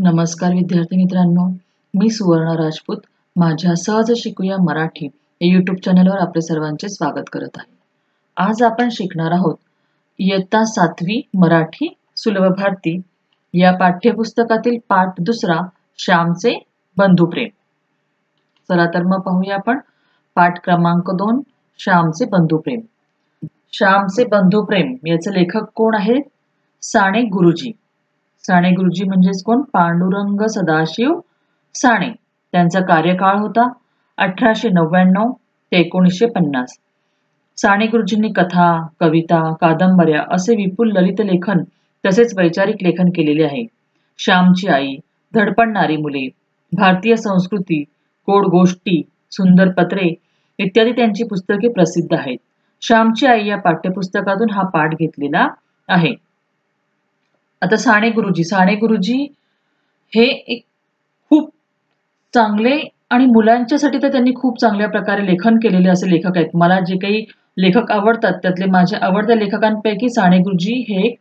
नमस्कार विद्यार्थी मित्रांनो, मी सुवर्ण राजपूत माझ्या सहज शिकूया मराठी या यूट्यूब चॅनलवर आपले सर्वांचे स्वागत करत आहे. आज आपण शिकणार आहोत इयत्ता 7वी मराठी सुलभ भारती या पाठ्यपुस्तकातील पाठ दुसरा श्यामचे बंधुप्रेम. चला तर मग पाहूया आपण पाठ क्रमांक 2 श्यामचे बंधुप्रेम. श्यामचे बंधुप्रेम याचे लेखक कोण आहेत? साने गुरुजी. साने गुरुजी म्हणजेच कोण? पांडुरंग सदाशिव साने. त्यांचा कार्यकाळ होता 1899 ते 1950. साने गुरुजींनी कथा, कविता, कादंबऱ्या असे विपुल ललित लेखन तसेच वैचारिक लेखन केलेले आहे. श्यामची आई, धडपडणारी मुले, भारतीय संस्कृती, गोड गोष्टी, सुंदर पत्रे इत्यादी त्यांची पुस्तके प्रसिद्ध आहेत. श्यामची आई या पाठ्यपुस्तकातून हा पाठ घेतलेला आहे. आता साने गुरुजी हे एक खूप चांगले आणि मुलांच्यासाठी तर त्यांनी खूप चांगल्या प्रकारे लेखन केलेले असे लेखक आहेत. मला जे काही लेखक आवडतात त्यातले माझ्या आवडत्या लेखकांपैकी साने गुरुजी हे एक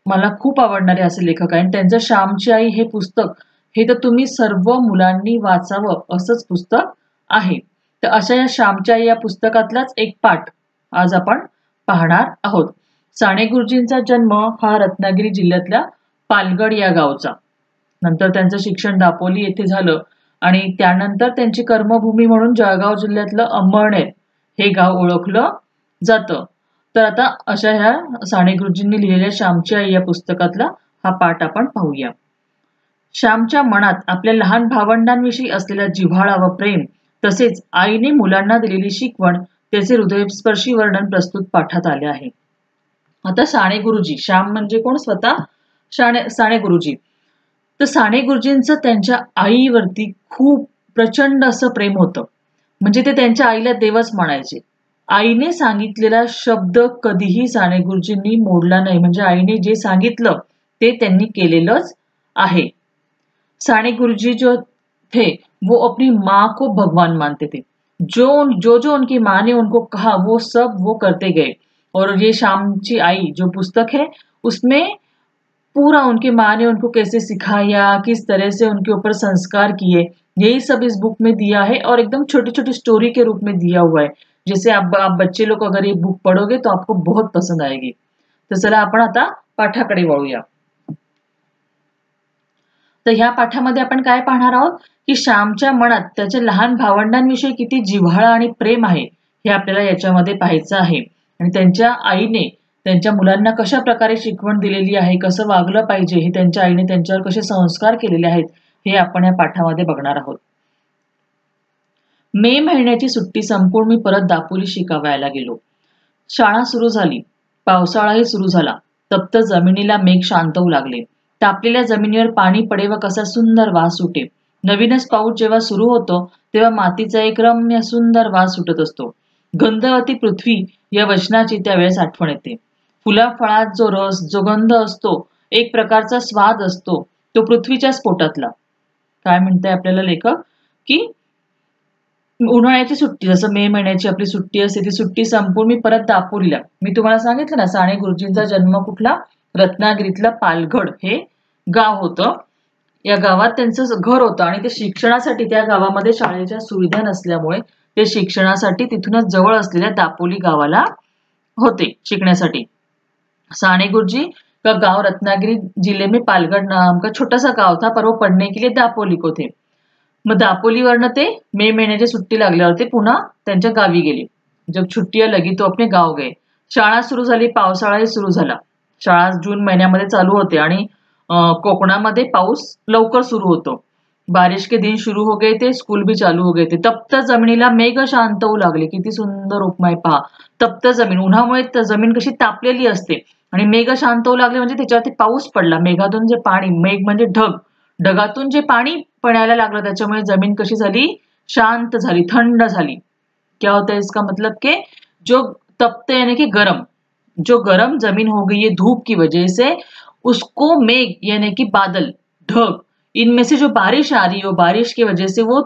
मला खूप आवडणारे असे लेखक आहेत. त्यांचं श्यामची आई हे पुस्तक हे तर तुम्ही सर्व मुलांनी वाचावं असंच पुस्तक आहे. तर अशा या श्यामची आई या पुस्तकातलाच एक पाठ आज आपण पाहणार आहोत. साने गुरुजींचा जन्म हा रत्नागिरी जिल्ह्यातल्या पालगड या गावचा. नंतर त्यांचं शिक्षण दापोली येथे झालं आणि त्यानंतर त्यांची कर्मभूमी म्हणून जळगाव जिल्ह्यातलं अंमळनेर हे गाव ओळखलं जातं. तर आता अशा ह्या साने गुरुजींनी लिहिलेल्या श्यामची आई या पुस्तकातला हा पाठ आपण पाहूया. श्यामच्या मनात आपल्या लहान भावंडांविषयी असलेला जिव्हाळा व प्रेम तसेच आईने मुलांना दिलेली शिकवण त्याचे हृदयस्पर्शी वर्णन प्रस्तुत पाठात आले आहे. आता साने गुरुजी, श्याम म्हणजे कोण? स्वतः साने गुरुजी. तर साने गुरुजींचं त्यांच्या आईवरती खूप प्रचंड असं प्रेम होतं. म्हणजे ते त्यांच्या आईला देवच म्हणायचे. आईने सांगितलेला शब्द कधीही साने गुरुजींनी मोडला नाही. म्हणजे आईने जे सांगितलं ते त्यांनी केलेलंच आहे. साने गुरुजी जो थे वो अपनी माँ को भगवान मानते थे. जो उनकी माँ ने उनको कहा वो सब वो करते गए. और ये श्यामची आई जो पुस्तक है उसमें पूरा उनकी माँ ने उनको कैसे सिखाया, किस तरह से उनके ऊपर संस्कार किए, यही सब इस बुक में दिया है और एकदम छोटी छोटी स्टोरी के रूप में दिया हुआ है. जैसे आप बच्चे लोग अगर ये बुक पढ़ोगे तो आपको बहुत पसंद आएगी. तर चला आपण आता पाठाकडे वळूया. तर ह्या पाठामध्ये आपण काय पाहणार आहोत की श्यामच्या मनात त्याच्या लहान भावंडांविषयी किती जिव्हाळा आणि प्रेम आहे हे आपल्याला याच्यामध्ये पाहायचं आहे. आणि त्यांच्या आईने त्यांच्या मुलांना कशा प्रकारे शिकवण दिलेली आहे, कसं वागलं पाहिजे हे त्यांच्या आईने त्यांच्यावर कसे संस्कार केलेले आहेत हे आपण या पाठामध्ये बघणार आहोत. मे महिन्याची सुट्टी संपून मी परत दापोली शिकावयाला गेलो. शाळा सुरू झाली, पावसाळाही सुरू झाला. तप्त जमिनीला मेघ शांतवू लागले. तापलेल्या जमिनीवर पाणी पडे व कसा सुंदर वास सुटे. नवीनच पाऊस जेव्हा सुरू होतो तेव्हा मातीचा एक रम्य सुंदर वास सुटत असतो. गंधवती पृथ्वी या वचनाची त्यावेळेस आठवण येते. फुला फळात जो रस, जो गंध असतो, एक प्रकारचा स्वाद असतो तो पृथ्वीच्या स्फोटातला. काय म्हणताय आपल्याला लेखक की उन्हाळ्याची सुट्टी, जसं मे महिन्याची आपली सुट्टी असते ती सुट्टी संपून मी परत दापोलीला. मी तुम्हाला सांगितलं ना साने गुरुजींचा जन्म कुठला? रत्नागिरीतला पालगड हे गाव होतं. या गावात त्यांचं घर होतं आणि ते शिक्षणासाठी त्या गावामध्ये शाळेच्या सुविधा नसल्यामुळे ते शिक्षणासाठी तिथूनच जवळ असलेल्या दापोली गावाला होते शिकण्यासाठी. साने गुरुजी का गाव रत्नागिरी जिले में पालगड नाम का छोटा सा गाव था पर वो पढ़ने के लिए दापोली को थे. मग दापोलीवरनं ते मे महिन्याची सुट्टी लागल्यावर ते पुन्हा त्यांच्या गावी गेले. जब छुट्टियां लगी तो अपने गाव गए. शाळा सुरू झाली, पावसाळाही सुरू झाला. शाळा जून महिन्यामध्ये चालू होते आणि कोकणामध्ये पाऊस लवकर सुरू होतो. बारिश के दिन शुरू हो गए थे, स्कूल भी चालू हो गए थे. तप्त जमिनीला मेघ शांत होऊ लागले. किती सुंदर उपमाय पहा. तप्त जमीन, उन्हामुळे जमीन कशी तापलेली असते आणि मेघ शांत होऊ लागले म्हणजे त्याच्यावरती पाऊस पडला. मेघातून जे पाणी, मेघ म्हणजे ढग, ढगातून जे पाणी पडायला लागलं त्याच्यामुळे जमीन कशी झाली? शांत झाली, थंड झाली. क्या होता है इसका मतलब के जो तपते यानी कि गरम, जो गरम जमीन हो गई है धूप की वजह से, उसको मेघ यानी कि बादल, ढग, इनमें से जो बारिश आ रही है वो बारिश की वजह से वो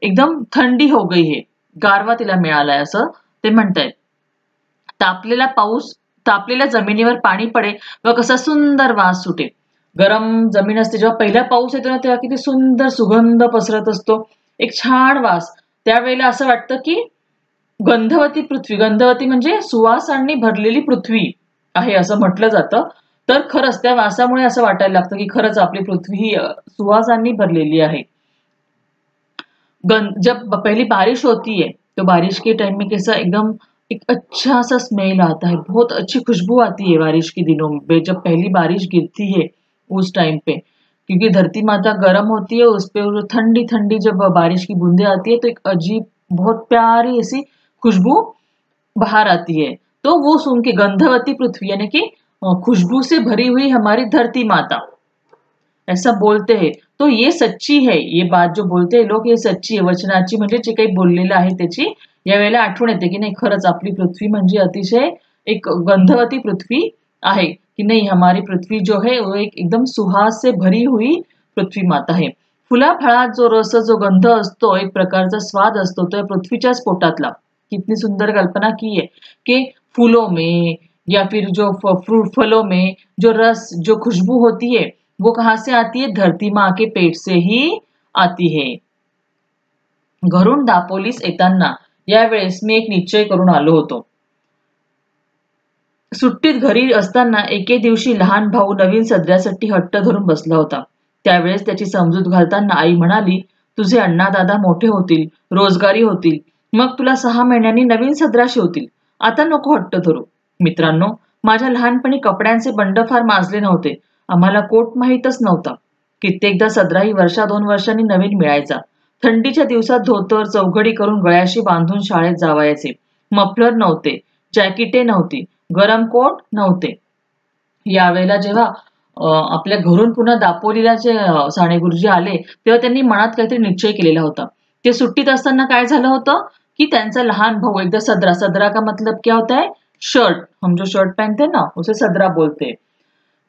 एकदम थंडी हो गई है, गारवा तिला मिळालाय असं ते म्हणतायत. तापलेला पाऊस, तापलेल्या जमिनीवर पाणी पडे व कसा सुंदर वास सुटे. गरम जमीन असते, जेव्हा पहिला पाऊस येतो ना तेव्हा किती सुंदर सुगंध पसरत असतो, एक छान वास. त्यावेळेला असं वाटतं की गंधवती पृथ्वी, गंधवती म्हणजे सुवासांनी भरलेली पृथ्वी आहे असं म्हटलं जातं. तर खरंच त्या वासामुळे असं वाटायला लागतं की खरंच आपली पृथ्वी ही सुवासांनी भरलेली आहे. जब पहली बारिश होती है तो बारिश के टाइम में कैसा एकदम एक अच्छा सा स्मेल आता है, बहुत अच्छी खुशबू आती है बारिश के दिनों में जब पहली बारिश गिरती है उस टाइम पे, क्योंकि धरती माता गर्म होती है, उस पे ठंडी ठंडी जब बारिश की बूंदें आती है तो एक अजीब बहुत प्यारी ऐसी खुशबू बाहर आती है। तो वो सुन के गंधवती पृथ्वी यानी कि खुशबू से भरी हुई हमारी धरती माता ऐसा बोलते हैं. तो ये सच्ची है, ये बात जो बोलते हैं लोग, ये सच्ची आहे. वचनाची म्हणजे जे काही बोललेलं आहे त्याची यावेळेला आठवण येते की नाही खरंच आपली पृथ्वी म्हणजे अतिशय एक गंधवती पृथ्वी आहे की नाही. हमारी पृथ्वी जो है वो एक एकदम सुहास से भरी हुई पृथ्वी माता है. फुलाफळात जो रस जो गंध असतो, एक प्रकारचा स्वाद असतो, तो पृथ्वीच्याच पोटातला. कितनी सुंदर कल्पना की है कि फूलों में या फिर जो फ्रूट फलों में जो रस जो खुशबू होती है वो कहां से आती है, धरती माँ के पेट से ही आती है. घरून दापोलीस येताना यावेळेस मी एक निश्चय करून आलो होतो. सुट्टीत घरी असताना एके दिवशी लहान भाऊ नवीन सदऱ्यासाठी हट्ट धरून बसला होता. त्यावेळेस त्याची समजूत घालताना आई म्हणाली, तुझे अण्णा दादा मोठे होतील, रोजगारी होतील, मग तुला 6 महिन्यांनी नवीन सदरा शिवतील, आता नको हट्ट धरू. मित्रांनो, माझ्या लहानपणी कपड्यांचे बंड फार माजले नव्हते. आम्हाला कोट माहीतच नव्हता. कित्येकदा सदराही वर्षा 2 वर्षांनी नवीन मिळायचा. थंडीच्या दिवसात धोतर चौघडी करून गळ्याशी बांधून शाळेत जावायचे. मफलर नव्हते, जॅकेटे नव्हती, गरम कोट नव्हते. यावेळेला जेव्हा आपल्या घरून पुन्हा दापोलीला जे साने गुरुजी आले तेव्हा त्यांनी मनात काहीतरी निश्चय केलेला होता. ते सुट्टीत असताना काय झालं होतं कि त्यांचा लहान भाऊ एकदा सदरा, सदरा का मतलब क्या होता है, शर्ट, हम जो शर्ट पहनते हैं ना उसे सदरा बोलते हैं.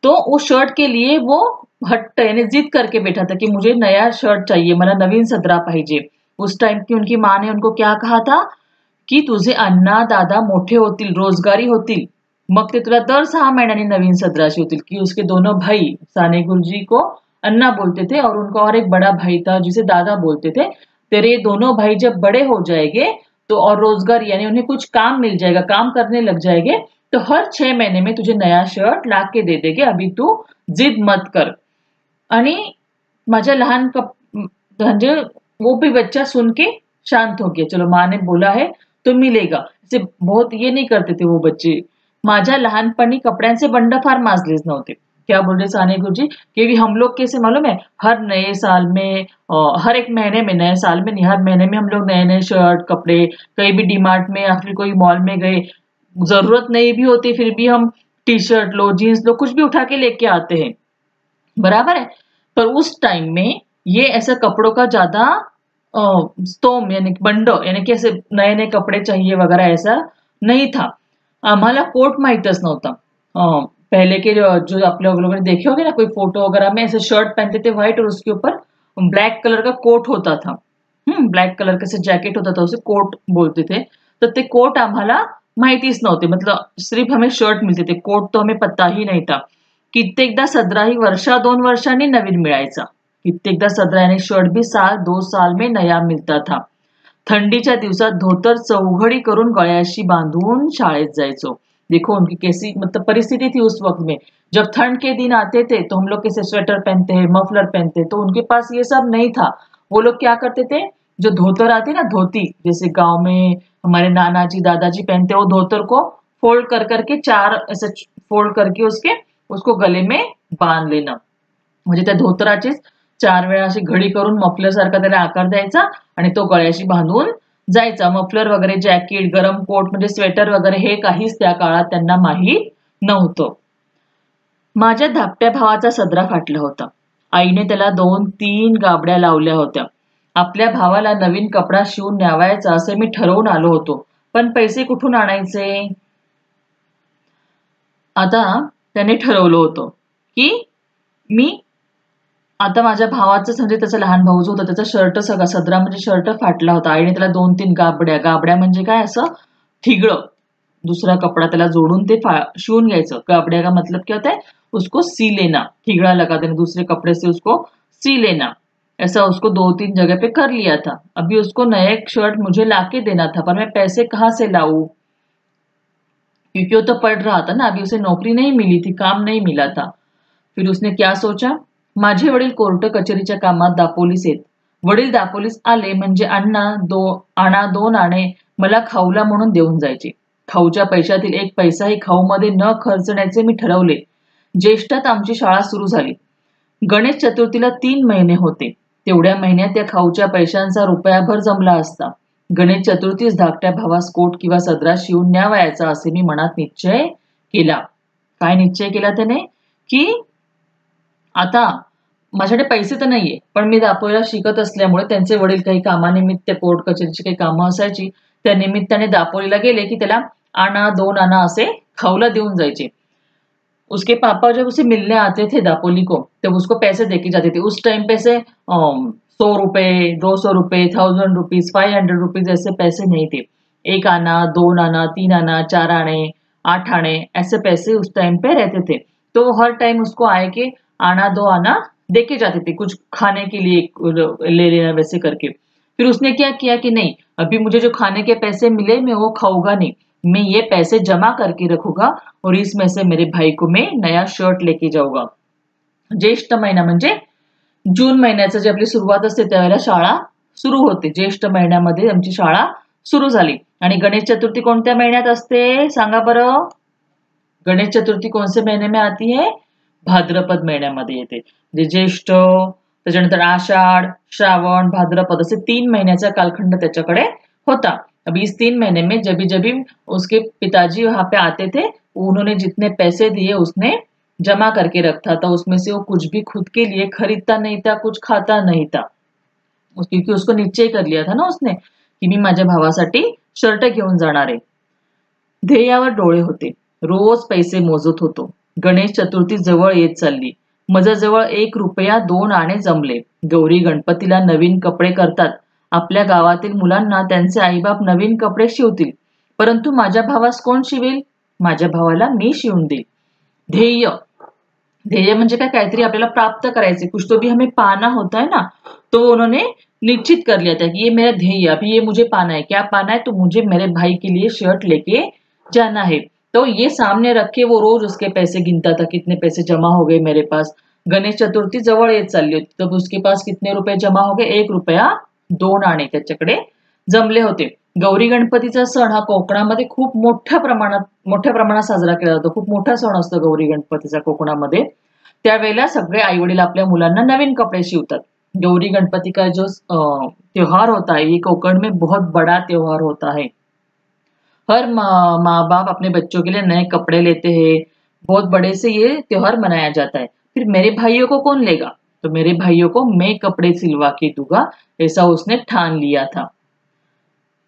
तो उस शर्ट के लिए वो हट्ट यानी जिद करके बैठा था कि मुझे नया शर्ट चाहिए, मला नवीन सदरा पाहिजे. उस टाइम की उनकी माँ ने उनको क्या कहा था की तुझे अण्णा दादा मोठे होतील, रोजगारी होतील, मग ते तुला दर 6 महीन्यांनी नवीन सदरा शिवतील. कि उसके दोनों भाई साने गुरुजी को अन्ना बोलते थे और उनका और एक बड़ा भाई था जिसे दादा बोलते थे. तेरे दोनों भाई जब बड़े हो जाएंगे तो और रोजगार यानी उन्हें कुछ काम मिल जाएगा, काम करने लग जाएंगे, तो हर 6 महीने में तुझे नया शर्ट ला के दे देंगे, अभी तू जिद मत कर. आणि माझ्या लहान म्हणजे वो भी बच्चा सुन के शांत हो गया. चलो माँ ने बोला है तो मिलेगा. से बहुत ये नहीं करते थे वो बच्चे. माझ्या लहानपणी कपड्यांचे बंड फार माजलेच नव्हते. क्या बोल रहे साने गुरुजी कि हम लोग कैसे मालूम है, हर नए साल में हर एक महीने में, नए साल में नहीं हर महीने में हम लोग नए नए शर्ट कपड़े कहीं भी डीमार्ट में या फिर कोई मॉल में गए, जरूरत नहीं भी होती फिर भी हम टी शर्ट लो जीन्स लो कुछ भी उठा के लेके आते हैं, बराबर है. पर उस टाइम में ये ऐसा कपड़ों का ज्यादा स्तोम यानी बंड यानी कि ऐसे नए नए कपड़े चाहिए वगैरह ऐसा नहीं था. आम्हाला कोट माहीतच नव्हता. पहले के जो आप लोगों ने देखे होंगे ना कोई फोटो वगैरह में ऐसे शर्ट पहनते थे व्हाइट और उसके ऊपर ब्लैक कलर का कोट होता था. ब्लॅक कलर का जॅकेट होता था, उसे कोट बोलते थे. तर ते कोट आम्हाला माहितीच नव्हते, मतलब सिर्फ हमें शर्ट मिलते थे, कोट तो हमें पता ही नहीं था. कित्येकदा सदरा ही वर्षा 2 वर्षांनी नवीन मिळायचा. कित्येकदा सदरा यानी शर्ट भी साल 2 साल में नया मिलता था. थंडीच्या दिवसात धोतर चौघडी करून गळ्याशी बांधून शाळेत जायचो. देखो उनकी कैसी मतलब परिस्थिति थी उस वक्त में. जब ठंड के दिन आते थे तो हम लोग कैसे स्वेटर पहनते हैं, मफलर पहनते हैं, तो उनके पास ये सब नहीं था. वो लोग क्या करते थे, जो धोतर आती ना धोती, जैसे गांव में हमारे नाना जी दादाजी पहनते, वो धोतर को फोल्ड कर करके 4 ऐसे फोल्ड करके उसको गले में बांध लेणं. म्हणजे त्या धोतराचीच 4 वेळा अशी घडी करून मफलर सारखा त्याला आकार द्यायचा आणि तो गळ्याशी बांधून जायचा. मफलर वगैरे जॅकेट गरम कोट म्हणजे स्वेटर वगैरे हे काहीच त्या काळात त्यांना माहीत नव्हतं. माझ्या धाकट्या भावाचा सदरा फाटला होता. आईने त्याला 2-3 गाबड्या लावल्या होत्या. आपल्या भावाला नवीन कपडा शिवून न्यावायचा असे मी ठरवून आलो होतो, पण पैसे कुठून आणायचे. आता त्याने ठरवलं होतं की मी आता माझ्या भावाचं म्हणजे त्याचा लहान भाऊ जो होता त्याचा शर्ट सगळा सदरा म्हणजे शर्ट फाटला होता. आईने त्याला 2-3 गाबड्या, गाबड्या म्हणजे काय असं ठिगळं, दूसरा कपड़ा त्याला जोड़ून ते शिवून घ्यायचं। कपड़े का मतलब क्या होता है, उसको सी लेना, ठिगड़ा लगा देना, दूसरे कपड़े से उसको सी लेना। ऐसा उसको 2-3 जगह पे कर लिया था। अभी उसको नया एक शर्ट मुझे लाके देना था, पर मैं पैसे कहाँ से लाऊं, क्योंकि वो तो पढ़ रहा था ना, अभी उसे नौकरी नहीं मिली थी, काम नहीं मिला था। फिर उसने क्या सोचा, माझे वडील कोर्ट कचेरीच्या कामात दापोलीस येत। वडील दापोलीस आले म्हणजे आणा 2 आणे मला खाऊला म्हणून देऊन जायचे। खाऊच्या पैशातील एक पैसाही खाऊमध्ये न खर्चण्याचे मी ठरवले। ज्येष्ठात आमची शाळा सुरू झाली। गणेश चतुर्थीला 3 महिने होते। तेवढ्या महिन्यात त्या खाऊच्या पैशांचा रुपयाभर जमला असता। गणेश चतुर्थीस धाकट्या भावास कोट किंवा सदरा शिवून न्यावयाचा असे मी मनात निश्चय केला। काय निश्चय केला त्याने, की आता माझ्याकडे पैसे तर नाहीये, पण मी दापोलीला शिकत असल्यामुळे त्यांचे वडील काही कामानिमित्त कोर्ट कचेरीची काही कामं असायची, त्या निमित्ताने दापोलीला गेले की त्याला आणा 2 आणा असे खाऊला देऊन जायचे। उसके पापा जब उसे मिलने आते थे दापोली को, तब उसको पैसे देके जाते थे। उस टाइम पे से 100 रुपए, 200 रुपए, 1000 रुपीज, 500 रुपीज ऐसे पैसे नहीं थे। 1 आना, 2 आना, 3 आना, 4 आने, 8 आने, ऐसे पैसे उस टाइम पे रहते थे। तो वो हर टाइम उसको आए के आना 2 आना देके जाते थे, कुछ खाने के लिए ले लेना वैसे करके। फिर उसने क्या किया कि नहीं, अभी मुझे जो खाने के पैसे मिले मैं वो खाऊंगा नहीं, मैं ये पैसे जमा करके रखूंगा और इसमें से मेरे भाई को मैं नया शर्ट लेके जाऊंगा। ज्येष्ठ महिना म्हणजे जून महिन्याचं जे आपली सुरुवात असते त्यावेळेला शाळा सुरू होते। ज्येष्ठ महिन्यामध्ये आमची शाळा सुरू झाली। आणि गणेश चतुर्थी कोणत्या महिन्यात असते सांगा बरं? गणेश चतुर्थी कौन से महीने में आती है? भाद्रपद महिन्यामध्ये येते। जे ज्येष्ठ, त्याच्यानंतर आषाढ, श्रावण, भाद्रपद असे 3 महिन्याचा कालखंड त्याच्याकडे होता। अब इस 3 महीने में जब भी उसके पिताजी वहां पे आते थे, उन्होंने जितने पैसे दिए उसने जमा करके रखा था। उसमें से वो कुछ भी खुद के लिए खरीदता नहीं था, कुछ खाता नहीं था, क्योंकि उसको निश्चय कर लिया था ना उसने की मी माझ्या भावासाठी शर्ट घेऊन जाणार आहे। ध्येयावर डोळे होते, रोज पैसे मोजत होतो। गणेश चतुर्थी जवळ येत चालली। माझ्याजवळ 1 रुपया 2 आणे जमले। गौरी गणपतीला नवीन कपडे करतात। आपल्या गावातील मुलांना त्यांचे आईबाप नवीन कपडे शिवतील, परंतु माझ्या भावास कोण शिवेल? माझ्या भावाला मी शिवून देईल। ध्येय, ध्येय म्हणजे काय, काहीतरी आपल्याला प्राप्त करायचे, कुछ तो भी हमें पाना होता है ना, तो उन्होंने निश्चित कर लिया था कि ये मेरा ध्येय, अभी ये मुझे पाना है। क्या पाना है? तो मुझे मेरे भाई के लिए शर्ट लेके जाना है। तो ये सामने रख के वो रोज उसके पैसे गिनता था, कितने पैसे जमा हो गए मेरे पास। गणेश चतुर्थी जवळ येत चालली होती, तब उसके पास कितने रुपये जमा हो गए? 1 रुपया 2 आणे त्याच्याकडे जमले होते। गौरी गणपतीचा सण हा कोकणामध्ये खूप मोठ्या प्रमाणात साजरा केला जातो। खूप मोठा सण असतो गौरी गणपतीचा कोकणामध्ये। त्यावेळेला सगळे आई वडील आपल्या मुलांना नवीन कपडे शिवतात। गौरी गणपती का जो त्योहार होता है, ये कोकण में बहुत बड़ा त्योहार होता है। हर माँ बाप अपने बच्चों के लिए नए कपड़े लेते हैं, बहुत बड़े से ये त्योहार मनाया जाता है। फिर मेरे भाइयों को कौन लेगा? तो मेरे भाइयों को मैं कपडे सिलवा के दूंगा, ऐसा उसने ठान लिया था।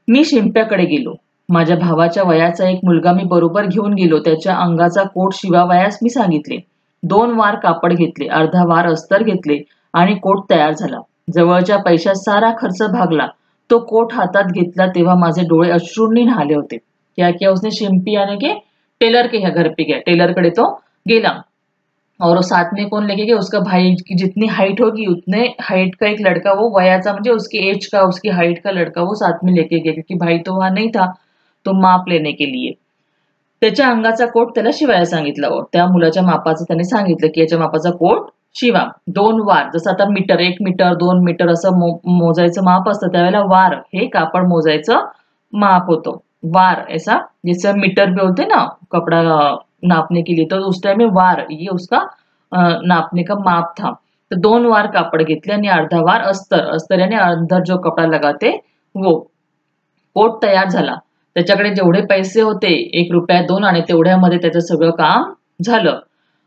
मी शिंप्याकडे गेलो। माझ्या भावाच्या वयाचा एक मुलगा मी बरोबर घेऊन गेलो। त्याच्या अंगाचा कोट शिवावयास मी सांगितले। 2 वार कापड घेतले, अर्धा वार अस्तर घेतले आणि कोट तयार झाला। जवळच्या पैशात सारा खर्च भागला। तो कोट हातात घेतला तेव्हा माझे डोळे अश्रूंनी न्हाले होते। क्या किया उसने? शिंपी यानी कि टेलर के यहाँ घर पे गया, टेलर कडे तो गेला और साथ में कौन लेके गया? उसका भाई की जितनी हाइट होगी उतने हाइट का एक लड़का, वो वयाचा म्हणजे उसकी एज का, उसकी हाइट का लड़का वो साथ में लेके गया, क्योंकि भाई तो वहां नहीं था, तो माप लेने के लिए। त्याच्या अंगाचा कोट त्याला शिवायला सांगितला। त्या मुलाच्या मापाचं त्याने सांगितलं की याच्या मापाचा कोट शिवा। 2 वार, जसं आता मीटर, 1 मीटर 2 मीटर असं मोजायचं माप असतं, त्यावेळेला वार हे कापड मोजायचं माप होतं। वार ऐसा जैसे मीटर भी बोलते ना कपड़ा नापने के लिए, तो उस टाइम में वार ये उसका नापने का माप था। तो 2 वार कापड घेतले आणि अर्धा वार अस्तर, अस्तर यानी अंदर जो कपड़ा लगाते वो। कोट तयार झाला। त्याच्याकडे जेवढे पैसे होते 1 रुपया 2 आणे तेवढ्यामध्ये त्याचं सगळं काम झालं।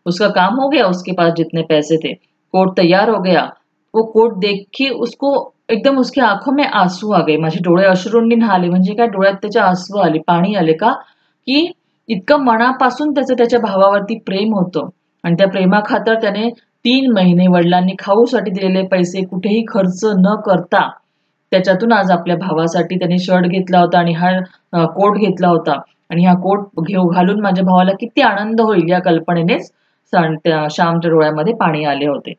उसका काम हो गया, उसके पास जितने पैसे थे। कोट तैयार हो गया। वो कोट देख के उसको एकदम उसकी आंखों में आंसू आ गए। माझे डोळे अश्रूंनी न्हाले, म्हणजे काय डोळ्यात त्याच्या आंसू आले, पाणी आले का, की इतकं मनापासून त्याचं त्याच्या भावावरती प्रेम होतं आणि त्या प्रेमाखातर त्याने 3 महिने वडिलांनी खाऊसाठी दिलेले पैसे कुठेही खर्च न करता त्याच्यातून आज आपल्या भावासाठी त्याने शर्ट घेतला होता आणि हा कोट घेतला होता आणि हा कोट घालून माझ्या भावाला किती आनंद होईल या कल्पनेनेच श्यामच्या डोळ्यामध्ये पाणी आले होते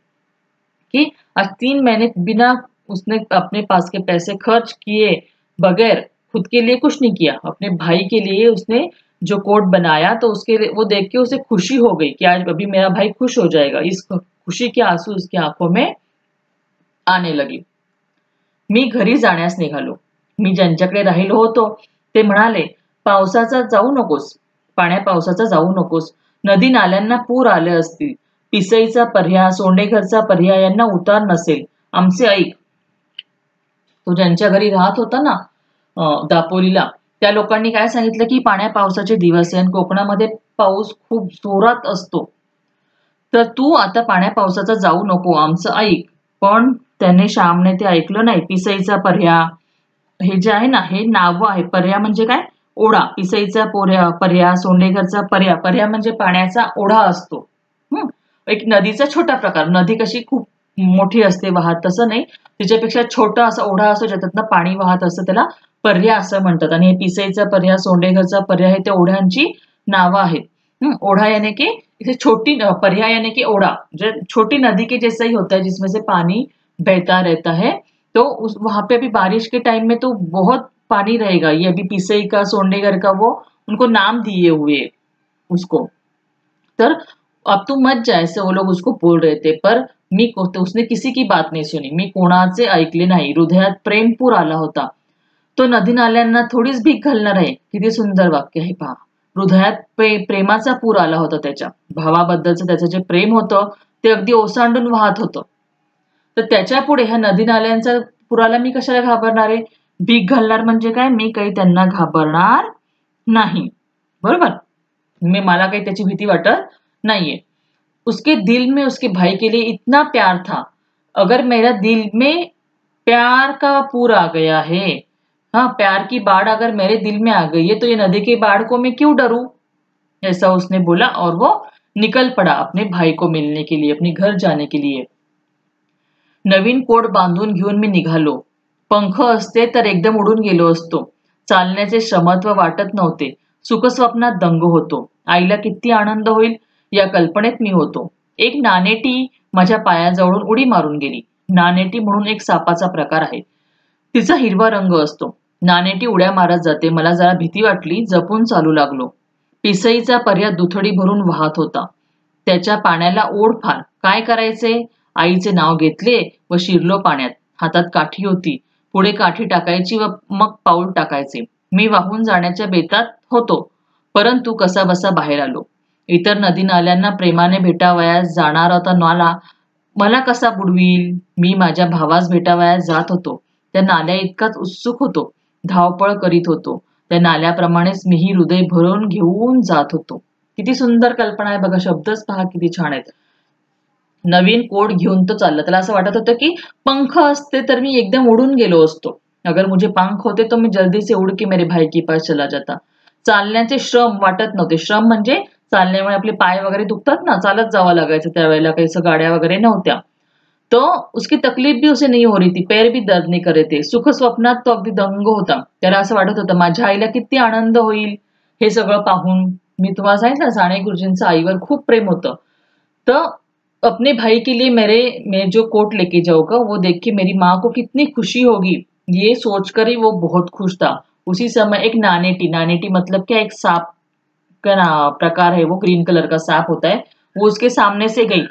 कि आज 3 महीने बिना उसने अपने पास के पैसे खर्च किए बगैर खुद के लिए कुछ नहीं किया, अपने भाई के लिए उसने जो कोट बनाया तो उसके लिए वो देख के उसे खुशी हो गई कि आज अभी मेरा भाई खुश हो जाएगा। इस खुशी के आंसू उसकी आंखों में आने लगे। मी घरी जाण्यास निघालो। मी ज्यांच्याकडे राहिलो होतो ते म्हणाले, पावसाचा जाऊ नकोस, पावसाचा जाऊ नकोस, नदी नाल्यांना पूर आले असतील, पिसईचा पर्या, सोंडेघरचा पर्या यांना उतार नसेल, आमचे ऐक। तो ज्यांच्या घरी राहत होता ना दापोलीला, त्या लोकांनी काय सांगितलं की पावसाचे दिवस आहे आणि कोकणामध्ये पाऊस खूप जोरात असतो, तर तू आता पावसाचा जाऊ नको, आमचं ऐक। पण त्याने श्यामने ते ऐकलं नाही। पिसईचा पर्या हे जे आहे ना, हे नाव आहे। पर्या म्हणजे काय? ओढा। पिसईचा पर्या, सोंडेघरचा पर्या, पर्या म्हणजे पाण्याचा ओढा असतो। एक नदीचा छोटा प्रकार। नदी कशी खूप मोठी असते वाहत, तसं नाही, तिच्यापेक्षा छोटा असा ओढा असतो ज्याच्यातनं पाणी वाहत असतं, त्याला पर्या असं म्हणतात। आणि हे पिसईचा पर्या, सोंडेघरचा पर्या हे त्या ओढ्यांची नावं आहेत। ओढा यानी कि इसे छोटी, पर्या यानी कि ओढा, जो छोटी नदी के जैसा ही होता है जिसमें से पानी बहता रहता है। तो वहां पे अभी बारिश के टाइम में तो बहुत पानी रहेगा। ये अभी पिसई का, सोंडेघर का वो उनको नाम दिए हुए उसको। तर अब तू मत जा, ऐसे वो लोग उसको बोल रहे थे, पर तो उसने किसी की बात नाही सुनी। मी कोणाचे ऐकले नाही। हृदयात प्रेमपूर आला होता। तो नदी नाल्यांना थोडीच भीक घालणार आहे। किती सुंदर वाक्य आहे पहा। हृदयात प्रेमाचा पूर आला होता त्याच्या भावाबद्दलचं, त्याचं जे प्रेम होतं ते अगदी ओसांडून वाहत होतं। तर त्याच्या पुढे ह्या नदी नाल्यांच्या पुराला मी कशाला घाबरणार आहे? भीक घालणार म्हणजे काय? मी काही त्यांना घाबरणार नाही, बरोबर? मला काही त्याची भीती वाटत नाहीये। उसके दिल में उसके भाई के लिए इतना प्यार था, अगर मेरा दिल में प्यार का पूर आ गया है, हाँ, प्यार की बाढ़ अगर मेरे दिल में आ गई है तो ये नदी की बाढ़ को मैं क्यों डरूं? ऐसा उसने बोला और वो निकल पड़ा अपने भाई को मिलने के लिए, अपने घर जाने के लिए। नवीन कोट बांधून घेऊन मी निघालो। पंख असते तर एकदम उडून गेलो असतो। चालण्याचे श्रमत्व वाटत नव्हते। सुखस्वप्नात दंग होतो। आईला किती आनंद होईल या कल्पनेत मी होतो। एक नानेटी माझ्या पायाजवळून उडी मारून गेली। नानेटी म्हणून एक सापाचा प्रकार आहे। तिचा हिरवा रंग असतो। नानेटी उड्या मारत जाते। मला जरा भीती वाटली, जपून चालू लागलो। पिसईचा पर्या दुथडी भरून वाहत होता। त्याच्या पाण्याला ओढ फार। काय करायचे? आईचे नाव घेतले व शिरलो पाण्यात। हातात काठी होती। पुढे काठी टाकायची व मग पाऊल टाकायचे। मी वाहून जाण्याच्या बेतात होतो, परंतु कसाबसा बाहेर आलो। इतर नदी नाल्यांना प्रेमाने भेटावयास जाणार होता नाला मला कसा बुडवील? मी माझ्या भावास भेटावयास जात होतो। त्या नाल्या इतकाच उत्सुक होतो। धावपळ करीत होतो। त्या नाल्याप्रमाणेच मीही हृदय भरून घेऊन जात होतो। किती सुंदर कल्पना आहे बघा, शब्दच पहा किती छान आहेत। नवीन कोट घेऊन तो चालला। त्याला असं वाटत होतं की पंख असते तर मी एकदम उडून गेलो असतो। अगर मुझे पंख होते तो मैं जल्दी से उड़ के मेरे भाई के पास चला जाता। चालण्याचे श्रम वाटत नव्हते। श्रम म्हणजे चालण्यामुळे आपले पाय वगैरे दुखतात ना, चालत जावं लागायचं त्यावेळेला, काही गाड्या वगैरे नव्हत्या। तो उसकी तकलीफ भी उसे नहीं हो रही थी, पैर भी दर्द नहीं कर रहे थे। सुख स्वप्नात तो अगदी दंग होता। त्याला असं वाटत होतं माझ्या आईला किती आनंद होईल हे सगळं पाहून। मी तुम्हाला सांगितलं साने गुरुजींचं आईवर खूप प्रेम होतं। तो अपने भाई के लिए मैं जो कोट लेके जाऊंगा वो देख के मेरी माँ को कितनी खुशी होगी, ये सोचकर ही वो बहुत खुश था। उसी समय एक नानेटी मतलब क्या, एक सांप का प्रकार है, वो ग्रीन कलर का सांप होता है, वो उसके सामने से गई।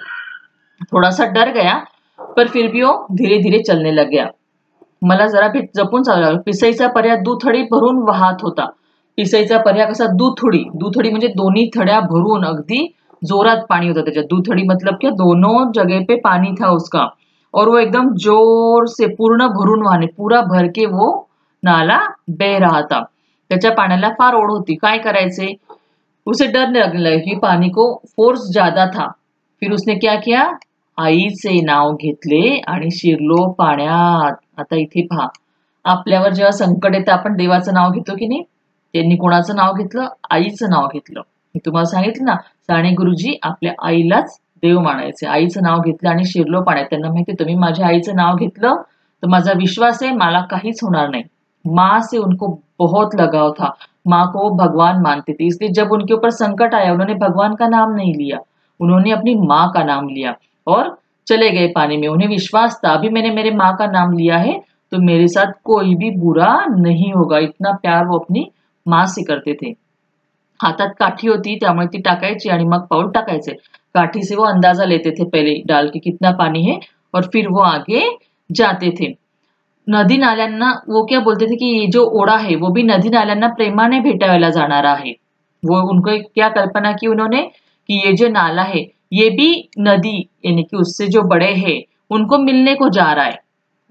थोड़ा सा डर गया पर फिर भी वो धीरे धीरे चलने लग गया। मला जरा जपून चालू लागलं। पिसईचा पर्या दुथडी भरून वाहत होता। पिसईचा पर्या कसा? दुथडी म्हणजे दोन्ही थड्या भरून अगदी जोरात पानी होता त्याच्यात। दुथड़ी मतलब क्या, दोनों जगह पे पानी था उसका, और वो एकदम जोर से पूर्ण भरून वाहने, पूरा भर के वो नाला बह रहा था। त्याच्या पाण्याला फार ओढ होती। काय करायचे? उसे डर लगने लगा कि पानी को फोर्स ज्यादा था। फिर उसने क्या किया? आईचे नाव घेतले आणि शिरलो पाण्यात। आता इथे पहा, आपल्यावर जेव्हा संकट येतं आपण देवाचं नाव घेतो की नाही, त्यांनी कोणाचं नाव घेतलं? आईचं नाव घेतलं। मी तुम्हाला सांगितलं ना, साने गुरुजी आपल्या आईलाच देव मानायचे। आईचं नाव घेतलं आणि शिरलो पाण्यात। त्यांना माहिती तुम्ही माझ्या आईचं नाव घेतलं तर माझा विश्वास आहे मला काहीच होणार नाही। माँ से उनको बहुत लगाव था। माँ को भगवान मानते थे, इसलिए जब उनके ऊपर संकट आया उन्होंने भगवान का नाम नहीं लिया, उन्होंने अपनी माँ का नाम लिया और चले गए पानी में। उन्हें विश्वास था अभी मैंने मेरे माँ का नाम लिया है तो मेरे साथ कोई भी बुरा नहीं होगा। इतना प्यार वो अपनी माँ से करते थे। हातात काठी होती त्यामुळे ती टाकायची आणि मग पाऊल टाकायचे। काठी से वो अंदाजा लेते थे पहले डाल के कितना पानी है और फिर वो आगे जाते थे। नदी नाल्यांना वो क्या बोलते थे कि ये जो ओढा है वो भी नदी नाल्यांना प्रेमाने भेटायला जाणारा है। वो उनको एक क्या कल्पना की उन्होंने कि ये जो नाला है ये भी नदी यानी कि उससे जो बड़े हैं उनको मिलने को जा रहा है।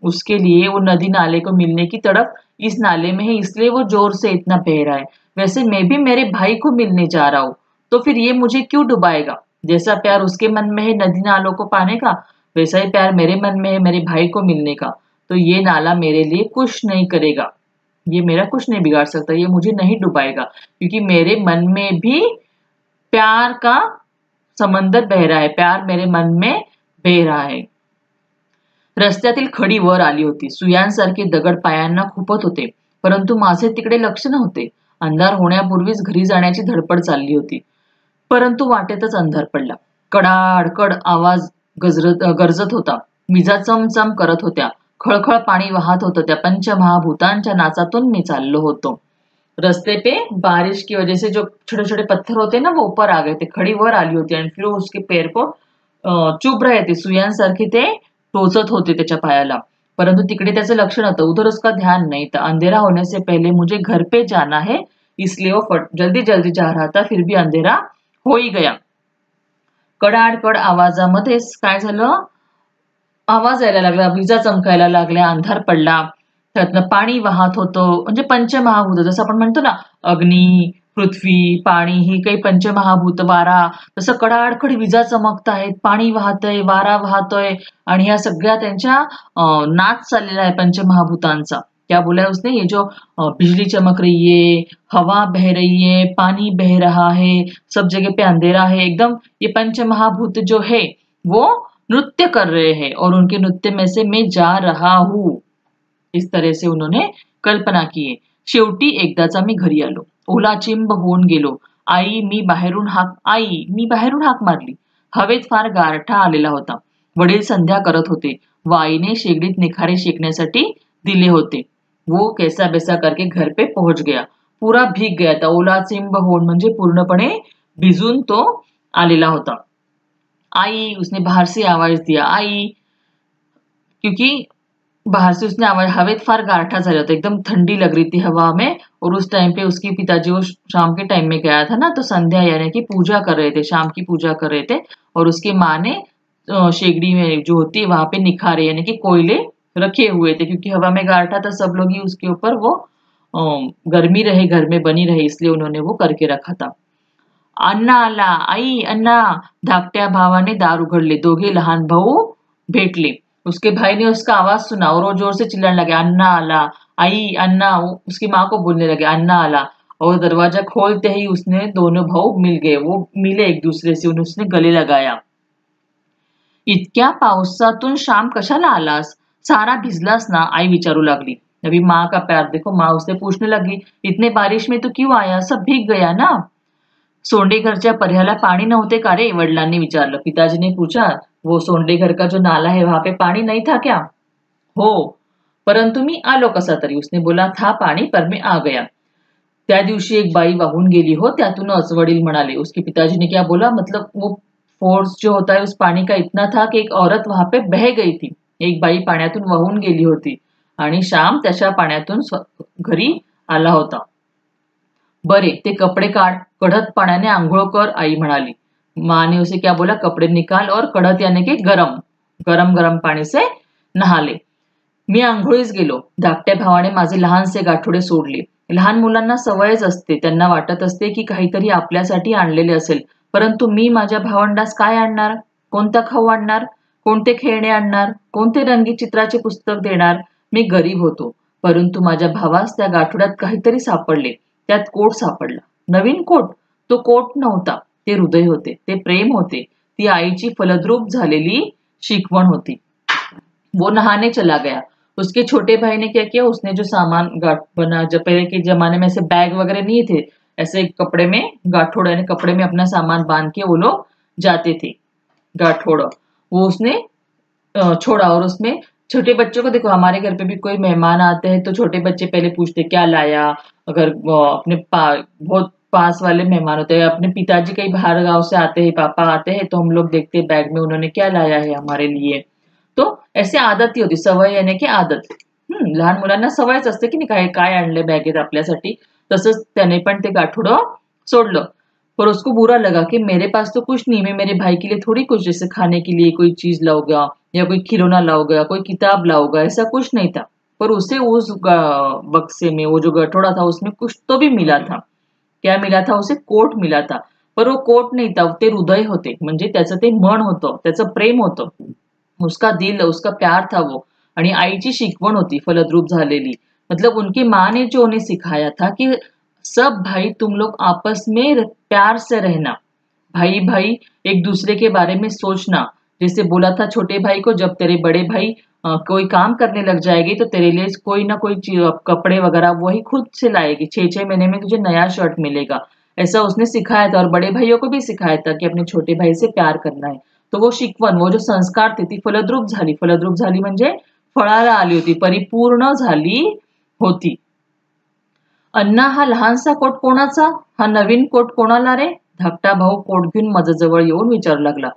उसके लिए वो नदी नाले को मिलने की तड़प इस नाले में है, इसलिए वो जोर से इतना बह रहा है। वैसे मैं भी मेरे भाई को मिलने जा रहा हूँ तो फिर ये मुझे क्यों डुबाएगा। जैसा प्यार उसके मन में है नदी नालों को पाने का वैसा ही प्यार मेरे मन में है मेरे भाई को मिलने का। तो ये नाला मेरे लिए कुछ नहीं करेगा, ये मेरा कुछ नहीं बिगाड़ सकता, ये मुझे नहीं डुबाएगा क्योंकि मेरे मन में भी प्यार का समंदर बह रहा है, प्यार मेरे मन में बह रहा है। रस्त्यातील खडी वर आली होती, सुयांसारखे दगड पायांना खुपत होते, परंतु माझे तिकडे लक्ष नव्हते। अंधार होण्यापूर्वीच घरी जाण्याची धडपड चालली होती, परंतु वाटेतच अंधार पडला। कडाडकड आवाज गरजत होता, विजा चमचम करत होत्या, खळखळ पाणी वाहत होतं। त्या पंचमहाभूतांच्या नाचातून मी चाललो होतो। रस्ते पे बारिश की वजह से जो छोटे छोटे पत्थर होते ना वो ऊपर आ गए थे, खड़ी वर आली होती आणि फिर उसके पैर को चुभ रहे थे, सुयांसारखे ते टोचत होते त्याच्या पायाला, परंतु तिकडे त्याचं लक्ष नव्हतं, उधर उसका ध्यान नहीं था। अंधेरा होने से पहले मुझे घर पे जाना है इसलिए वो जल्दी जल्दी जा रहा था, फिर भी अंधेरा हो ही गया। कडाडकड आवाजामध्येच काय झालं, आवाज यायला लागला, विजा चमकायला लागल्या, अंधार पडला, त्यातनं पाणी वाहत होतं। म्हणजे पंचमहाभूत जसं आपण म्हणतो ना अग्नी पृथ्वी पाणी ही काही पंचमहाभूत, वारा, तसं कडाडकड विजा चमकत आहेत, पाणी वाहतंय, वारा वाहतोय आणि ह्या सगळ्या त्यांच्या नाच चाललेला आहे पंचमहाभूतांचा। क्या बोला है उसने, ये जो बिजली चमक रही है, हवा बह रही है, पानी बह रहा है, सब जगह पे अंधेरा है, एकदम ये पंचमहाभूत जो है वो नृत्य कर रहे हैं और उनके नृत्य में से मैं जा रहा हूँ। इस तरह से उन्होंने कल्पना की आहे। शेवटी एकदाचा मी घरी आलो, ओलाचिंब होऊन गेलो। आई मी बाहेरून हाक मारली। हवेत फार गारठा आलेला होता। वडील संध्या करत होते व आईने शेगडीत निखारे शेकण्यासाठी दिले होते। वो कैसा बैसा करके घर पे पहुंच गया, पूरा भीग गया था। ओलाचिंब होऊन म्हणजे पूर्णपणे भिजून तो आलेला होता। आई, उसने बाहर से आवाज दिया, आई, क्योंकि बाहर से उसने आवाज, हवेत फार गारठा झाला था, एकदम ठंडी लग रही थी हवा में। और उस टाइम पे उसके पिताजी वो शाम के टाइम में गया था ना तो संध्या यानी कि पूजा कर रहे थे, शाम की पूजा कर रहे थे और उसकी माँ ने शेगड़ी में जो होती है वहां पे निखारे यानी कि कोयले रखे हुए थे, क्योंकि हवा में गारठा था, सब लोग ही उसके ऊपर वो गर्मी रहे, घर में बनी रहे, इसलिए उन्होंने वो करके रखा था। अण्णा आला, आई अण्णा, धाकट्या भावाने दार उघडले। दोघे लहान भाऊ भेटले। उसके भाई ने उसका आवाज सुना और वो जोर से चिल्लाने लगे, अन्ना आला, आई अन्ना। उसकी माँ को बोलने लगे अन्ना आला और दरवाजा खोलते ही उसने दोनों भाऊ मिल गए, वो मिले एक दूसरे से, उसने गले लगाया। इतक्या पावसातून शाम कशाला आलास, सारा भिजलास ना, आई विचारू लागली। अभी माँ का प्यार देखो, माँ उससे पूछने लगी, इतने बारिश में तो क्यों आया, सब भीग गया ना। सोंडेघरच्या पर्याला पाणी नव्हते का रे, वडिलांनी विचारलं। पिताजी ने पूछा, वो सोंडेघर का जो नाला है वहां पे पानी नहीं था क्या। हो, परंतु मी आलो कसा तरी, उसने बोला, था पानी पर मैं आ गया। त्या दिवशी एक बाई वाहून गेली हो, त्यातूनच, वडील म्हणाले। उसके पिताजी ने क्या बोला, मतलब वो फोर्स जो होता है उस पानी का इतना था कि एक औरत वहां पे बह गई थी, एक बाई पाण्यातून वाहून गेली होती आणि श्याम त्याच्या पाण्यातून घरी आला होता। बरे, ते कपडे काढ, कढत पाण्याने आंघोळ कर, आई म्हणाली। माँ ने उसे क्या बोला, कपड़े निकाल और कढत यानी कि गरम गरम गरम पाणी से नहा ले। मी आंघोळीस गेलो। धाकट्या भावाने माझे लहानसे गाठोडे सोडले। लहान मुलांना सवयच असते, त्यांना वाटत असते की काहीतरी आपल्यासाठी आणलेले असेल, परंतु मी माझ्या भावंडास काय आणणार, कोणता खाऊ आणणार, कोणते खेळणे आणणार, कोणते रंगीत चित्राचे पुस्तक देणार। मी गरीब होतो, परंतु माझ्या भावास त्या गाठोड्यात काहीतरी सापडले, त्यात कोट सापडला, नवीन कोट। तो कोट नव्हता, ते हृदय होते, ते प्रेम होते, ती आईची फलद्रूप झालेली शिकवण होती। वो नहाने चला गया। उसके छोटे भाई ने क्या किया, उसने जो सामान गाठ बना, जब पहले के जमाने में ऐसे बैग वगैरह नहीं थे, ऐसे कपड़े में गाठोड़ यानी कपड़े में अपना सामान बांध के वो लोग जाते थे गाठोड़, वो उसने छोड़ा। और उसमें छोटे बच्चों को देखो, हमारे घर पे भी कोई मेहमान आते हैं तो छोटे बच्चे पहले पूछते क्या लाया। अगर अपने बहुत पास वाले मेहमान होते हैं, अपने पिताजी कहीं बाहर गांव से आते हैं, पापा आते हैं, तो हम लोग देखते हैं बैग में उन्होंने क्या लाया है हमारे लिए। तो ऐसे आदत ही होती, सवय यानी की आदत. लहान मुलांना सवयच असते की नाही काय काय आणलंय बॅगेत आपल्यासाठी. तसंच त्याने पण ते गाठोडं सोडलं. पर उसको बुरा लगा कि मेरे पास तो कुछ नहीं, मैं मेरे भाई के लिए थोड़ी कुछ जैसे खाने के लिए कोई चीज लाऊंगा या कोई खिलौना लाऊंगा, कोई किताब लाऊंगा, ऐसा कुछ नहीं था. पर उसे उस बक्से में, वो जो गठोड़ा था उसमें कुछ तो भी मिला था. क्या मिला था उसे? कोट मिला था. पर वो कोट नाही था, ते हृदय होते, म्हणजे त्याचं ते मन होतं, त्याचं प्रेम होतं, उसका दिल, उसका प्यार था वो. आणि आईची शिकवण होती फलद्रूप झालेली. मतलब उनकी माँ ने जो उन्हें सिखाया था कि सब भाई तुम लोग आपस में प्यार से रहना, भाई भाई एक दूसरे के बारे में सोचना. जैसे बोला था छोटे भाई को, जब तेरे बड़े भाई कोई काम करने लग जाएगी तो तेरे लिए कोई ना कोई कपड़े वगैरह वही खुद से लाएगी, 6-6 महीने में तुझे नया शर्ट मिलेगा. ऐसा उसने सिखाया था. और बड़े भाइयों को भी सिखाया था कि अपने छोटे भाई से प्यार करना है. तो वो शिकवण, वो जो संस्कार थे, ती फलद्रूप झाली. फलद्रूप झाली म्हणजे फळाला आली होती, परिपूर्ण झाली होती. अण्णा, हा लहानसा कोट कोणाचा? हा नवीन कोट कोणाला रे? धाकटा भाऊ कोट घेऊन माझ्याजवळ येऊन विचारू लागला.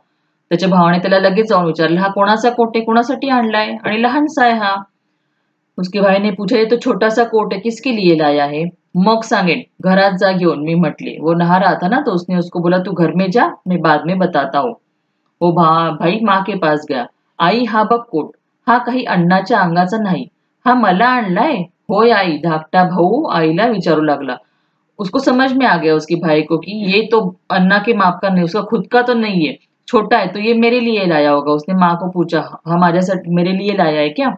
त्याच्या भावाने त्याला लगेच जाऊन विचारलं, हा कोणाचा कोट आहे, कोणासाठी आणलाय, आणि लहानसा आहे हा. उसके भाई ने पूछा, ये तो छोटा सा कोट है, किसके लिए लाया है? मग सांगेन, घरात जा घेऊन, मी म्हटले. वो नहा रहा था ना, तो उसने उसको बोला तू घर में जा, मैं बाद में बताता हूँ. वो भाई माँ के पास गया. आई, हा बघ कोट, हा काही अण्णाच्या अंगाचा नाही, हा मला आणलाय. होय आई, धाकटा भाऊ आईला विचारू लागला. उसको समझ में आ गया उसके भाई को कि ये तो अन्ना के माप का नहीं, उसका खुद का तो नहीं है, छोटा है, तो ये मेरे लिए लाया होगा. उसने माँ को पूछा, हा माझ्यासाठी मेरे लिए लाया है क्या?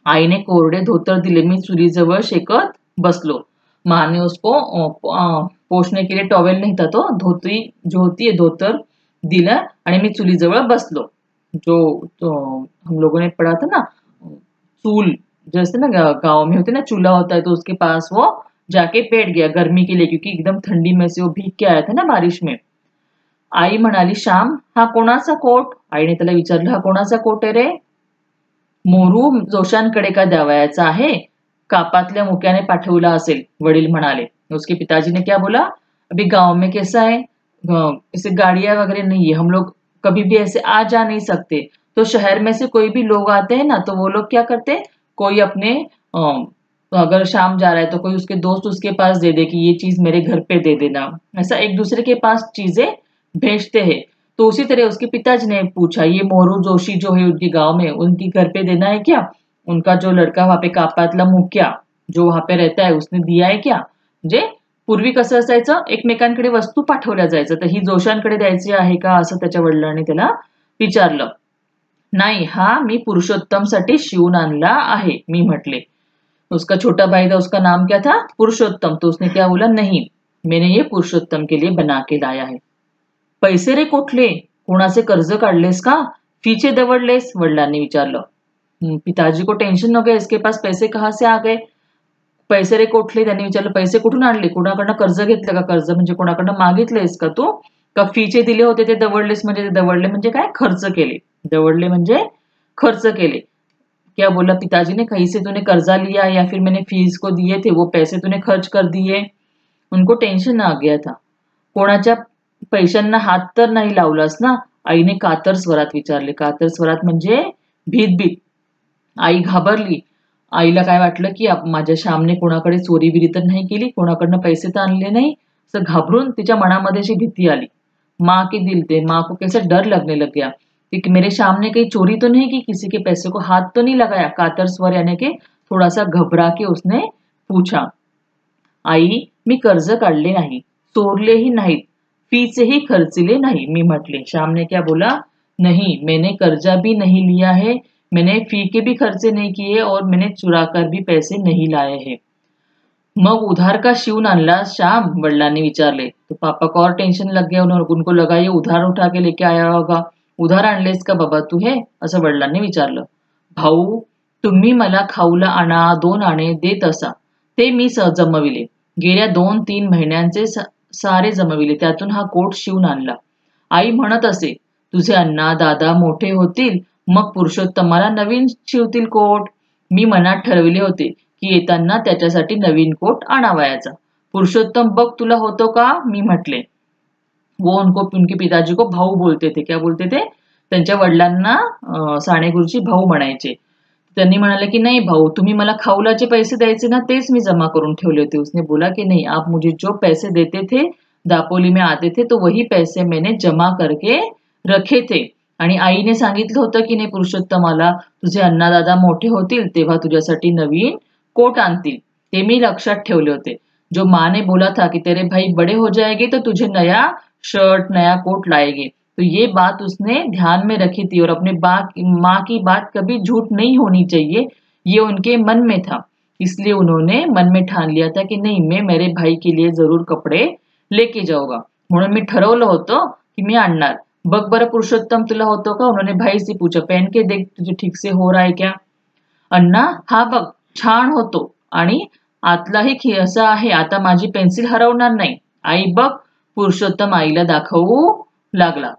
आईने कोरडे धोतर दिले. मी चुलीजवळ शेकत बसलो. माँ ने उसको पोछने के लिए टॉवेल नहीं था, तो धोती जो होती है धोतर दिला आणि मी चुलीजवळ बसलो. जो तो हम लोगों ने पढ़ा था ना, चूल जैसे ना गांव में होते ना, चूल्हा होता है, तो उसके पास वो जाके बैठ गया गर्मी के लिए, क्योंकि एकदम ठंडी में से वो भीग के आया था ना बारिश में. आई म्हणाली, श्याम, हा कोणाचा कोट? आईने त्याला विचारलं, हा कोणाचा कोट आहे रे? मोरू जोशांकडे का द्यावयाचा आहे? कापातल्या मुक्याने पाठवला असेल, वडील म्हणाले. उसके पिताजी ने क्या बोला, अभी गांव में कैसा है, ऐसे गाड़ियां वगैरह नहीं है, हम लोग कभी भी ऐसे आ जा नहीं सकते. तो शहर में से कोई भी लोग आते हैं ना, तो वो लोग क्या करते, कोई अपने अगर शाम जा रहा है तो कोई उसके दोस्त उसके पास दे दे कि ये चीज मेरे घर पे दे देना, ऐसा एक दूसरे के पास चीजें भेजते हैं. तो उसी तरह उसके पिताजी ने पूछा, ये मोरू जोशी जो है उनके गांव में, उनकी घर पे देना है क्या? उनका जो लड़का वहां पे कापातला मुक्या जो वहां पे रहता है, उसने दिया है क्या? म्हणजे पूर्वी कसं असायचं, एकमेकांकडे वस्तू पाठवल्या जायचं, तर ही जोशांकडे द्यायची आहे का, असं त्याच्या वडिलांनी त्याला विचारलं. नाही, हा मी पुरुषोत्तमसाठी शिवून आणला आहे, मी म्हटले. उसका छोटा भाई था, उसका नाम क्या था? पुरुषोत्तम. तो उसने क्या बोला, नहीं, मैंने ये पुरुषोत्तम के लिए बना के लाया है. पैसे रे कुठले? कोणाचे कर्ज काढलेस का? फीचे दवडलेस? वडिलांनी विचारलं. पिताजी को टेंशन हो गया, इसके पास पैसे कहाँ से आ गए? पैसे रे कोठले? त्यांनी विचारलं, पैसे कुठून आणले? कोणाकडनं कर्ज घेतलं का? कर्ज म्हणजे कोणाकडनं मागितलेस का तू? का फीचे दिले होते ते दवडलेस? म्हणजे ते दवडले म्हणजे काय? खर्च केले. दवडले म्हणजे खर्च केले. क्या बोला पिताजी ने, कहीं से तूने कर्जा लिया या फिर मैंने फीस को दिए थे, वो पैसे तूने खर्च कर दिए? उनको टेंशन आ गया था. कोणाच्या पैशांना हात तर नाही लावलास ना? आईने कातर स्वरात विचारले. कातर स्वरात म्हणजे भीत भीत. आई घाबरली. आईला काय वाटलं की माझ्या श्यामने कोणाकडे चोरी बिरी तर नाही केली, कोणाकडनं पैसे तर आणले नाही, असं घाबरून तिच्या मनामध्ये अशी भीती आली. माँ के दिल थे, माँ को कैसे डर लगने लग गया कि मेरे श्याम ने कहीं चोरी तो नहीं की, किसी के पैसे को हाथ तो नहीं लगाया. कातर स्वर यानी के थोड़ा सा घबरा के उसने पूछा. आई, मी कर्ज काढले नाही, चोरलेही नाहीत, फीचेही खर्चले नाही, मी म्हटले. श्याम ने क्या बोला, नहीं, मैंने कर्जा भी नहीं लिया है, मैंने फी के भी खर्चे नहीं किए और मैंने चुरा कर भी पैसे नहीं लाए हैं. मग उधार का शिवून आणला श्याम? वडिलांनी विचारले. तो पापा को और टेंशन लग गया. उनको लगा ये उधार उठा के लेके आया होगा. उधार आणलेस का बाबा तू हे, असं वडिलांनी विचारलं. भाऊ, तुम्ही मला खाऊला आणा 2 आणे देत असा, ते मी जमविले. गेल्या 2-3 महिन्यांचे सारे जमविले. त्यातून हा कोट शिवून आणला. आई म्हणत असे, तुझे अण्णा दादा मोठे होतील, मग पुरुषोत्तमाला नवीन शिवतील कोट. मी मनात ठरविले होते की येताना त्याच्यासाठी नवीन कोट आणावयाचा. पुरुषोत्तम बघ तुला होतो का? मी म्हटले. वो उनके पिताजी को भाऊ बोलते थे. क्या बोलते थे? त्यांच्या वडिलांना साने गुरुजी भाऊ म्हणायचे. त्यांनी म्हणाले की नहीं भाऊ, तुम्ही मला खाऊलाचे पैसे द्यायचे ना, तेच मी जमा करून ठेवले होते. उसने बोला की नहीं, आप मुझे जो पैसे देते थे दापोली में आते थे तो वही पैसे मैंने जमा करके रखे थे. आणि आईने सांगितलं होतं की नाही पुरुषोत्तमाला, तुझे अण्णा दादा मोठे होतील तेव्हा तुझ्यासाठी नवीन कोट आणतील. ते मी लक्षात ठेवले होते. जो माँ ने बोला था कि तेरे भाई बड़े हो जाएंगे तो तुझे नया शर्ट नया कोट लाएंगे, तो ये बात उसने ध्यान में रखी थी और अपने माँ की बात कभी झूठ नहीं होनी चाहिए, ये उनके मन में था. इसलिए उन्होंने मन में ठान लिया था कि नहीं, मैं मेरे भाई के लिए जरूर कपडे लेके जाऊंगा. म्हणून मी ठरवलं होतं की मी आणणार. बघ बरं पुरुषोत्तम, तुला होतो का? उन्होंने भाई से पूछा. पहन के देख तुझे ठीक से हो रहा है क्या? अण्णा, हा बघ छान होतो आणि आतलाही खिसा आहे. आता माझी पेन्सिल हरवणार नाही. आई बघ. पुरुषोत्तम आईला दाखवू लागला.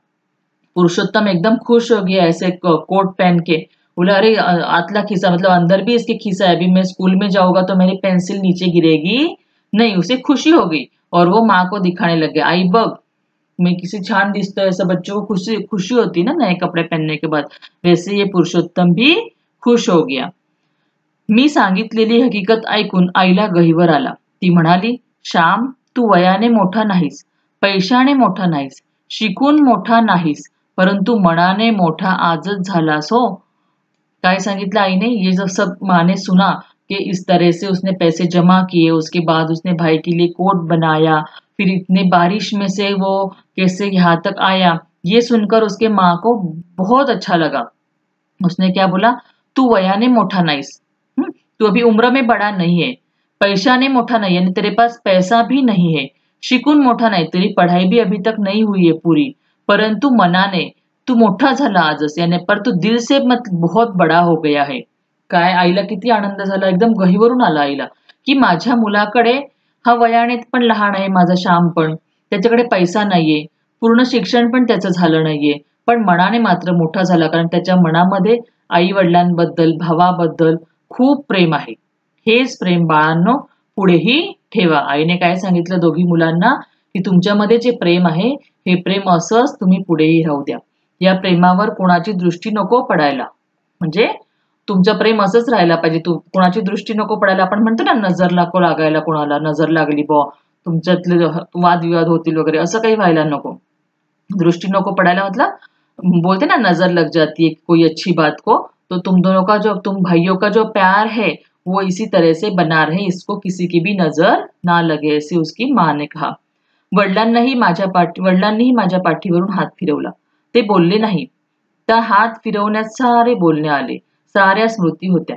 पुरुषोत्तम एकदम खुश हो गया ऐसे कोट पहन के. बोला अरे आतला खिसा मतलब अंदर भी इसके खिसा है, अभी मैं स्कूल में जाऊंगा तो मेरी पेंसिल नीचे गिरेगी नहीं. उसे खुशी हो गई और वो माँ को दिखाने लग गया. आई बघ, मैं किसी छान दिसतोय, ऐसा बच्चों को खुशी खुशी होती ना नए कपड़े पहनने के बाद. वैसे ये पुरुषोत्तम भी खुश हो गया. मी सांगितलेली हकीकत ऐकून आईला गहिवर आला. ती म्हणाली, श्याम, तू वयाने मोठा नाहीस, पैशाने मोठा नाहीस, शिकून मोठा नाहीस, परंतु मनाने मोठा आजच झालास हो. काय सांगितलं आईने? ये जब सब माँ ने सुना कि इस तरह से उसने पैसे जमा किए, उसके बाद उसने भाई के लिए कोट बनाया, फिर इतने बारिश में से वो कैसे यहाँ तक आया, ये सुनकर उसके माँ को बहुत अच्छा लगा. उसने क्या बोला? तू वयाने मोठा नाहीस, तू अभी उम्र में बड़ा नहीं है, पैशाने मोठा नहीं यानी तेरे पास पैसा भी नहीं है, शिकून मोठा नाही, तेरी पढ़ाई भी अभी तक नहीं हुई है पूरी, परंतु मनाने तू मोठा झाला आजच, यानी पर तू दिल से मत बहुत बड़ा हो गया है. काय आईला किती आनंद झाला, एकदम गहिवरून आला आईला की माझ्या मुलाकडे हा वयाने पण लहान आहे माझा श्याम, पण त्याच्याकडे पैसा नाहीये, पूर्ण शिक्षण पण त्याचं झालं नाहीये, पण मनाने मात्र मोठा झाला, कारण त्याच्या मनामध्ये आई वडिलांबद्दल भावाबद्दल खूप प्रेम आहे. हेच प्रेम बाळांनो पुढेही ठेवा. आईने काय सांगितलं दोघी मुलांना की तुमच्यामध्ये जे प्रेम आहे हे प्रेम असंच तुम्ही पुढेही राहू द्या. या प्रेमावर कोणाची दृष्टी नको पडायला, म्हणजे तुमचं प्रेम असंच राहायला पाहिजे. कोणाची दृष्टी नको पडायला. आपण म्हणतो ना नजर नको लागायला, कोणाला नजर लागली बॉ, तुमच्यातले वादविवाद होतील वगैरे, असं काही व्हायला नको. दृष्टी नको पडायला मतलब बोलते ना नजर लग जाती है कोई अच्छी बात को, तो तुम दोनों का जो तुम भाइयों का जो प्यार है वो इसी तरह से बना रहे, इसको किसी की भी नजर ना लगे, ऐसे उसकी माँ ने कहा. वडिलांनीही माझ्या पाठीवरून हात फिरवला. ते बोलले नाही. त्या हात फिरवण्यात सारे बोलणे आले, साऱ्या स्मृती होत्या.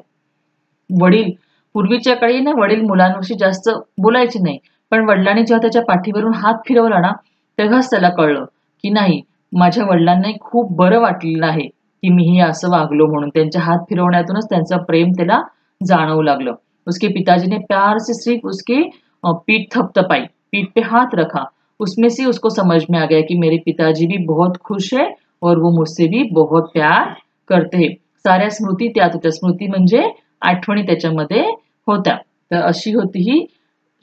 वडील पूर्वीच्या काळी ना वडील मुलांविषयी जास्त बोलायचे नाही, पण वडिलांनी जेव्हा त्याच्या पाठीवरून हात फिरवला ना, तेव्हाच त्याला कळलं की नाही, माझ्या वडिलांना खूप बरं वाटलेलं आहे की मी हे असं वागलो म्हणून. त्यांच्या हात फिरवण्यातूनच त्यांचं प्रेम त्याला जाणवू लागलं. उसके पिताजी ने प्यार से सिर्फ उसके पीठ थपथपाई, पीठ पे हाथ रखा. उसमें से उसको समझ में आ गया कि मेरे पिताजी भी बहुत खुश है और वो मुझसे भी बहुत प्यार करते हैं. साऱ्या स्मृती त्यात होत्या. स्मृती म्हणजे आठवणी त्याच्यामध्ये होत्या. तर अशी होती ही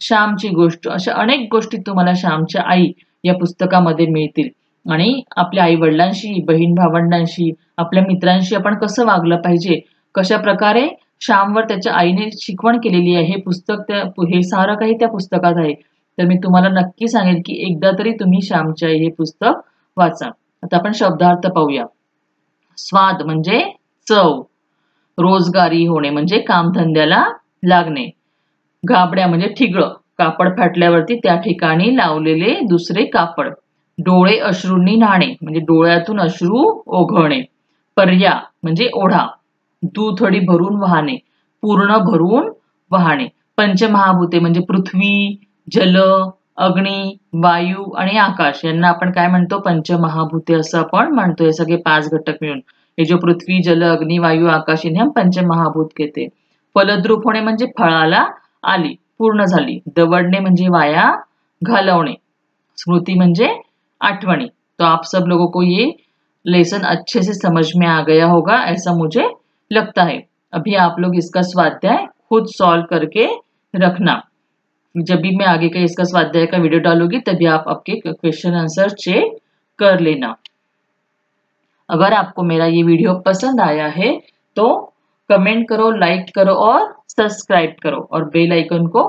श्यामची गोष्ट. अशा अनेक गोष्टी तुम्हाला श्यामच्या आई या पुस्तकामध्ये मिळतील. आणि आपल्या आई वडिलांशी, बहीण भावंडांशी, आपल्या मित्रांशी आपण कसं वागलं पाहिजे, कशा प्रकारे श्यामवर त्याच्या आईने शिकवण केलेली आहे, हे पुस्तक हे सारं काही त्या पुस्तकात आहे. तर मी तुम्हाला नक्की सांगेन की एकदा तरी तुम्ही श्यामची आई हे पुस्तक वाचा. आता आपण शब्दार्थ पाहूया. स्वाद म्हणजे चव, रोजगारी होणे म्हणजे कामधंद्याला लागणे, गाबड्या म्हणजे ठिगळं, कापड फाटल्यावरती त्या ठिकाणी लावलेले दुसरे कापड, डोळे अश्रूंनी न्हाणे म्हणजे डोळ्यातून अश्रू ओघळणे, पर्या म्हणजे ओढा, दुथडी भरून वाहणे, पूर्ण भरून वाहणे, पंचमहाभूते म्हणजे पृथ्वी, जल, अग्नी, वायू आणि आकाश यांना आपण काय म्हणतो, पंचमहाभूते असं आपण म्हणतो. हे सगळे 5 घटक मिळून हे जो पृथ्वी, जल, अग्नी, वायू, आकाश इन्हें हम पंचमहाभूत कहते. फलद्रूप होणे म्हणजे फळाला आली, पूर्ण झाली. दवडणे म्हणजे वाया घालवणे. स्मृति म्हणजे आठवणी. तो आप सब लोगों को ये लेसन अच्छे से समझ में आ गया होगा ऐसा मुझे लगता है. अभी आप लोग इसका स्वाध्याय खुद सॉल्व करके रखना. जब भी मैं आगे का इसका स्वाध्याय का वीडियो डालूंगी तभी आप आपके क्वेश्चन आंसर चेक कर लेना. अगर आपको मेरा ये वीडियो पसंद आया है तो कमेंट करो, लाइक करो और सब्सक्राइब करो और बेल आइकन को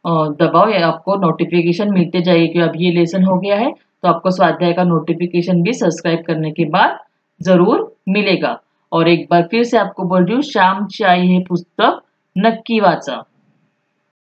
दबाओ. या आपको नोटिफिकेशन मिलते जाएगी कि अब ये लेसन हो गया है, तो आपको स्वाध्याय का नोटिफिकेशन भी सब्सक्राइब करने के बाद जरूर मिलेगा. और एक बार फिर से आपको बोल रही हूँ, श्यामची आई हे पुस्तक नक्की वाचा.